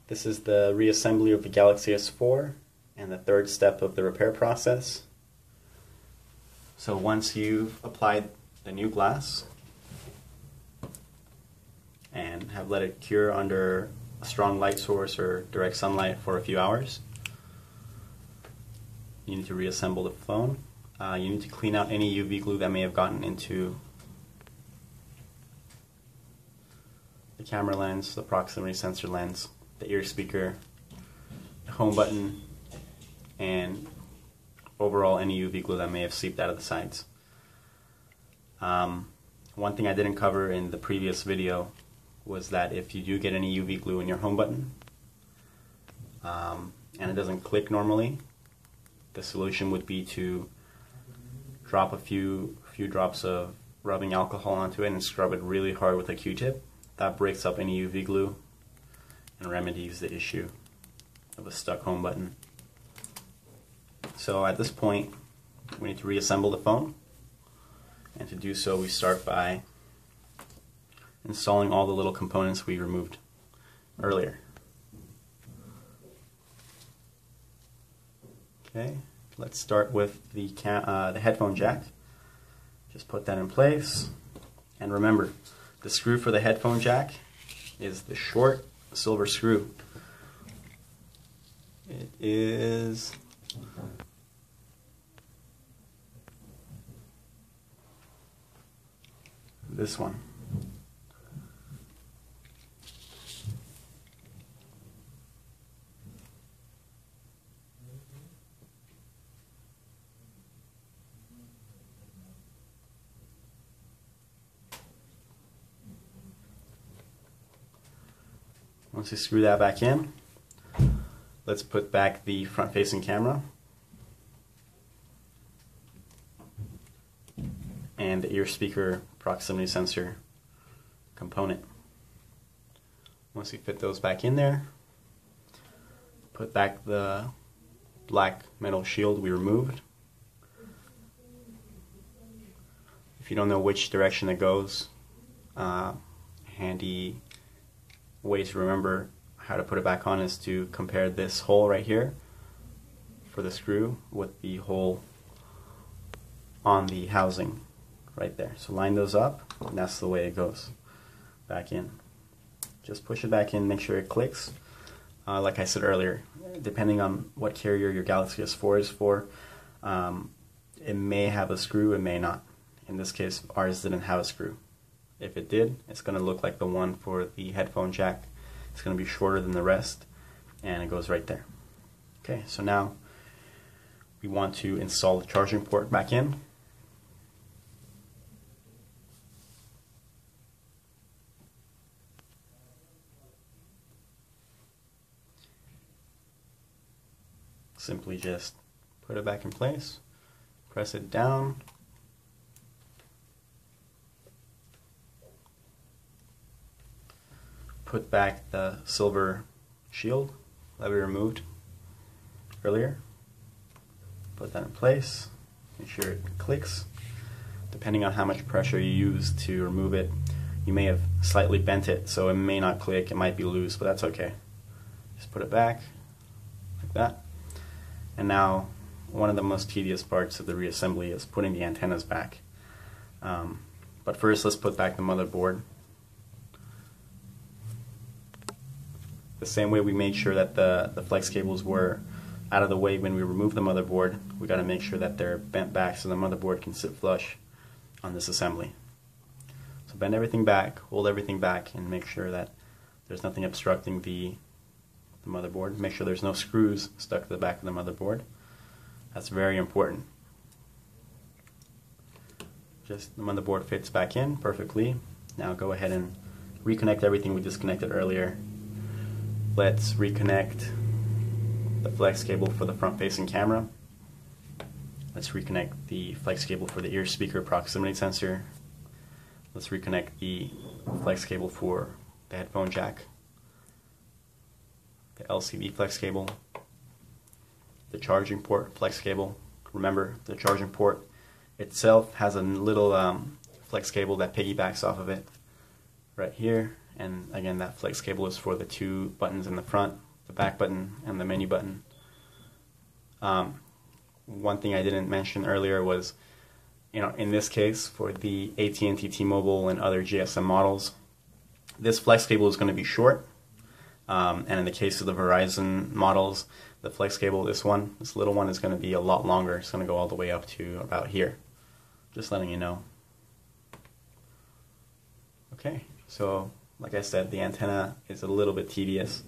This is the reassembly of the Galaxy S4 and the third step of the repair process. So once you've applied the new glass and have let it cure under a strong light source or direct sunlight for a few hours, you need to reassemble the phone. You need to clean out any UV glue that may have gotten into the camera lens, the proximity sensor lens, the ear speaker, the home button, and overall any UV glue that may have seeped out of the sides. One thing I didn't cover in the previous video was that if you do get any UV glue in your home button and it doesn't click normally, the solution would be to drop a few drops of rubbing alcohol onto it and scrub it really hard with a Q-tip. That breaks up any UV glue and remedies the issue of a stuck home button. So at this point, we need to reassemble the phone, and to do so we start by installing all the little components we removed earlier. Okay, let's start with the headphone jack. Just put that in place, and remember, the screw for the headphone jack is the short silver screw. It is this one. Once you screw that back in, let's put back the front-facing camera and the ear speaker proximity sensor component. Once you fit those back in there, put back the black metal shield we removed. If you don't know which direction it goes, handy way to remember how to put it back on is to compare this hole right here for the screw with the hole on the housing right there. So line those up, and that's the way it goes back in. Just push it back in, make sure it clicks. Like I said earlier, depending on what carrier your Galaxy S4 is for, it may have a screw, it may not. In this case, ours didn't have a screw. If it did, it's going to look like the one for the headphone jack. It's going to be shorter than the rest, and it goes right there. Okay, so now we want to install the charging port back in. Simply just put it back in place, press it down, put back the silver shield that we removed earlier, put that in place, make sure it clicks. Depending on how much pressure you use to remove it, you may have slightly bent it, so it may not click, it might be loose, but that's okay. Just put it back like that. And now one of the most tedious parts of the reassembly is putting the antennas back. But first let's put back the motherboard. The same way we made sure that the flex cables were out of the way when we removed the motherboard, we got to make sure that they're bent back so the motherboard can sit flush on this assembly. So bend everything back, hold everything back, and make sure that there's nothing obstructing the motherboard. Make sure there's no screws stuck to the back of the motherboard. That's very important. Just the motherboard fits back in perfectly. Now go ahead and reconnect everything we disconnected earlier. Let's reconnect the flex cable for the front-facing camera. Let's reconnect the flex cable for the ear speaker proximity sensor. Let's reconnect the flex cable for the headphone jack, the LCD flex cable, the charging port flex cable. Remember, the charging port itself has a little flex cable that piggybacks off of it right here, And again, that flex cable is for the two buttons in the front, the back button and the menu button. One thing I didn't mention earlier was, in this case, for the AT&T, T-Mobile, and other GSM models, this flex cable is going to be short. And in the case of the Verizon models, the flex cable, this little one, is going to be a lot longer. It's going to go all the way up to about here. Just letting you know. Okay, so like I said, the antenna is a little bit tedious.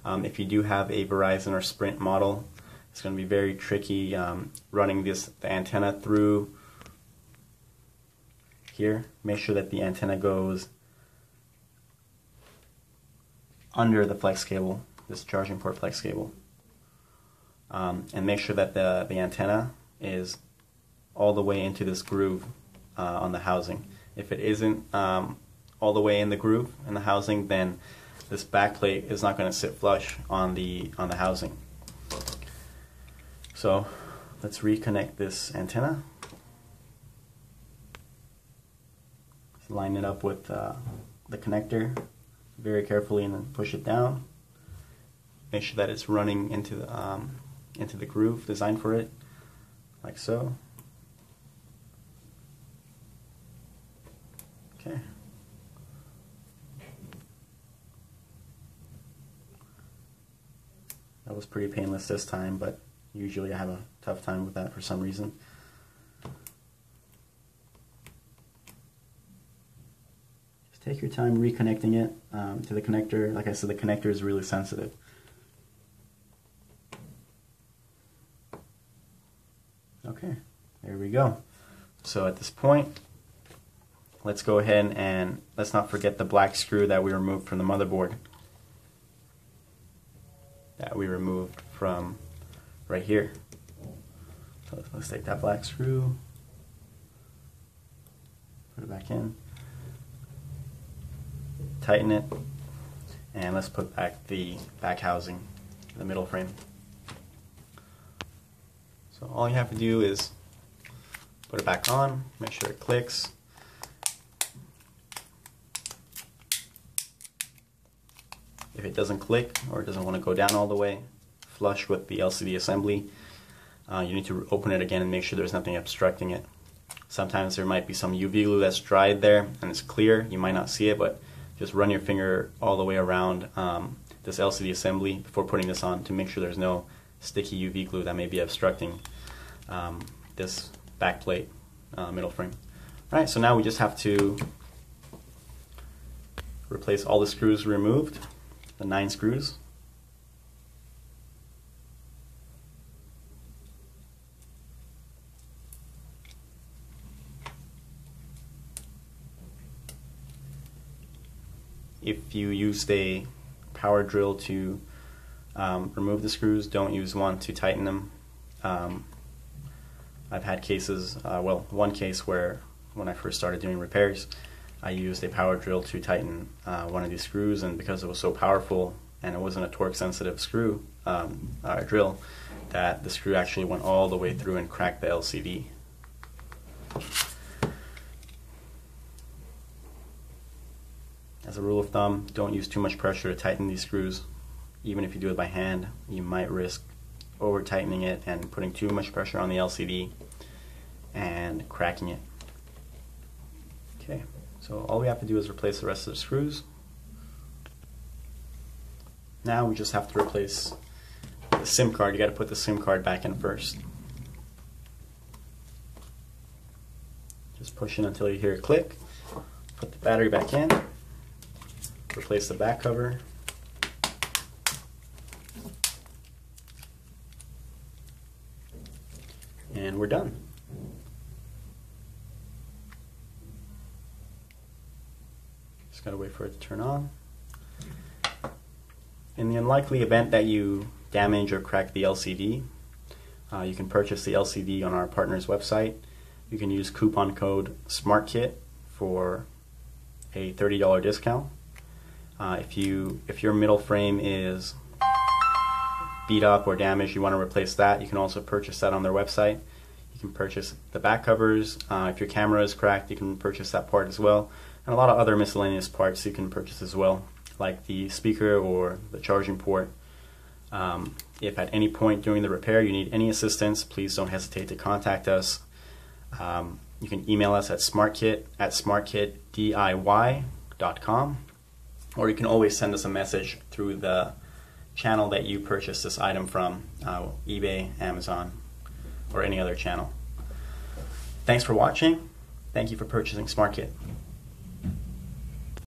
If you do have a Verizon or Sprint model, it's going to be very tricky running the antenna through here. Make sure that the antenna goes under the flex cable, this charging port flex cable. And make sure that the antenna is all the way into this groove on the housing. If it isn't all the way in the groove in the housing, then this back plate is not going to sit flush on the housing. So let's reconnect this antenna. Let's line it up with the connector very carefully and then push it down. Make sure that it's running into the groove designed for it, like so. Okay. That was pretty painless this time, but usually I have a tough time with that for some reason. Just take your time reconnecting it to the connector. Like I said, the connector is really sensitive. Okay, there we go. So at this point, let's go ahead and let's not forget the black screw that we removed from the motherboard. That we removed from right here. So let's take that black screw, put it back in, tighten it, and let's put back the back housing, the middle frame. So all you have to do is put it back on, make sure it clicks. If it doesn't click or it doesn't want to go down all the way flush with the LCD assembly, you need to open it again and make sure there's nothing obstructing it. Sometimes there might be some UV glue that's dried there and it's clear, you might not see it, but just run your finger all the way around this LCD assembly before putting this on to make sure there's no sticky UV glue that may be obstructing this back plate middle frame. Alright, so now we just have to replace all the screws removed, the 9 screws. If you used a power drill to remove the screws, don't use one to tighten them. I've had cases, well, one case where when I first started doing repairs, I used a power drill to tighten one of these screws, and because it was so powerful and it wasn't a torque sensitive screw drill, that the screw actually went all the way through and cracked the LCD. As a rule of thumb, don't use too much pressure to tighten these screws. Even if you do it by hand, you might risk over tightening it and putting too much pressure on the LCD and cracking it. Okay, so all we have to do is replace the rest of the screws. Now we just have to replace the SIM card. You got to put the SIM card back in first. Just push in until you hear it click. Put the battery back in. Replace the back cover. And we're done. Just gotta wait for it to turn on. In the unlikely event that you damage or crack the LCD, you can purchase the LCD on our partner's website. You can use coupon code SmartKit for a $30 discount. If your middle frame is beat up or damaged, you want to replace that, you can also purchase that on their website. You can purchase the back covers. If your camera is cracked, you can purchase that part as well. and a lot of other miscellaneous parts you can purchase as well, like the speaker or the charging port. If at any point during the repair you need any assistance, please don't hesitate to contact us. You can email us at smartkit@smartkitdiy.com, or you can always send us a message through the channel that you purchased this item from, eBay, Amazon, or any other channel. Thanks for watching. Thank you for purchasing SmartKit.